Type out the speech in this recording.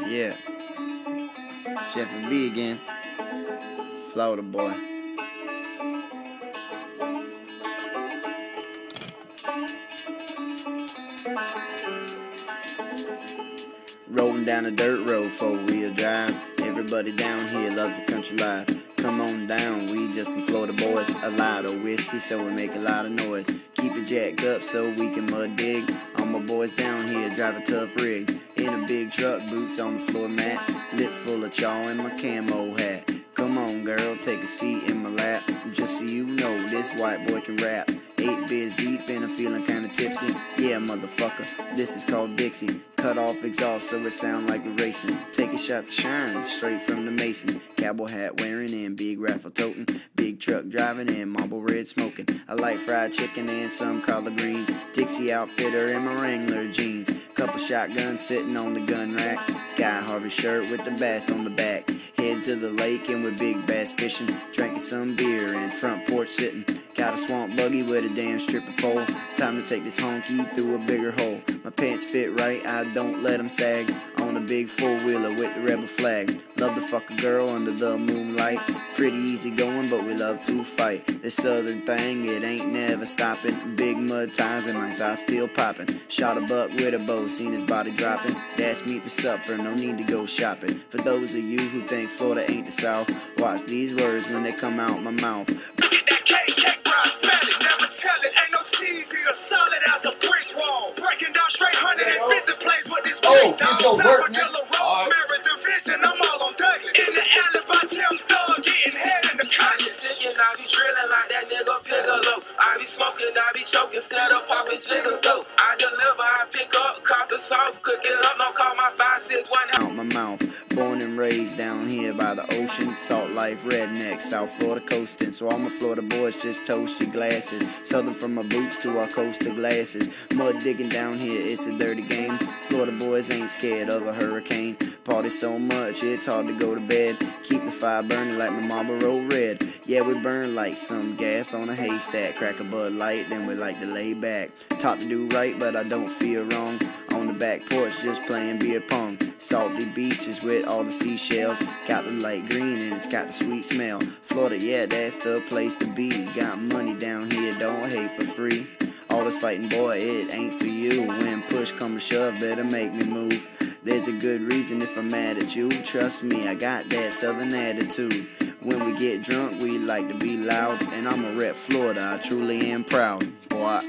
Yeah, Jeffy B again, Florida boy. Rolling down a dirt road, 4-wheel drive. Everybody down here loves the country life. Come on down, we just some Florida boys. A lot of whiskey, so we make a lot of noise. Keep it jacked up so we can mud dig. All my boys down here drive a tough rig. In a big truck, boots on the floor mat. Lip full of chaw and my camo hat. Come on girl, take a seat in my lap. Just so you know, this white boy can rap. 8 beers deep and I'm feeling kinda tipsy. Yeah, motherfucker, this is called Dixie. Cut off exhaust so it sound like we're racing. Taking shots of shine straight from the Mason. Cowboy hat wearing and big raffle toting. Big truck driving and marble red smoking. I like fried chicken and some collard greens. Dixie outfitter and my Wrangler jeans. Couple shotguns sitting on the gun rack. Guy Harvey shirt with the bass on the back. Head to the lake and we're big bass fishing. Drinking some beer and front porch sitting. Got a swamp buggy with a damn stripper pole. Time to take this honky through a bigger hole. My pants fit right, I don't let them sag. On a big 4-wheeler with the rebel flag. Love to fuck a girl under the moonlight. Pretty easy going, but we love to fight. This southern thing, it ain't never stopping. Big mud tires and my eyes still popping. Shot a buck with a bow, seen his body dropping. That's meat for supper, no need to go shopping. For those of you who think Florida ain't the South, watch these words when they come out my mouth. Get that cake, bro, smell it, never tell it. Ain't no cheese, either solid as a brick wall. Breaking down straight 150 plays with this break. Rosemary division, I'm all on Douglas. In the alley by Tim Thug, getting head in the cutlass. Sickin', I be drilling like that nigga Piccolo. I be smoking, I be choking, set up popping jiggles though. I deliver, I pick up, cop the soft, cook it up, don't call my 561. Out my mouth. Born and raised down here by the ocean. Salt life redneck, South Florida coastin'. So all my Florida boys just toast your glasses. Southern from my boots to our coastal glasses. Mud digging down here, it's a dirty game. Florida boys ain't scared of a hurricane. Party so much, it's hard to go to bed. Keep the fire burning like my Marlboro Red. Yeah, we burn like some gas on a haystack. Crack a Bud Light, then we like to lay back. Taught to do right, but I don't feel wrong. On the back porch, just playing beer pong. Salty beaches with all the seashells. Got the light green and it's got the sweet smell. Florida, yeah, that's the place to be. Got money down here, don't hate for free. All this fighting, boy, it ain't for you. When push come to shove, better make me move. There's a good reason if I'm mad at you. Trust me, I got that southern attitude. When we get drunk, we like to be loud. And I'ma rep Florida, I truly am proud. Boy.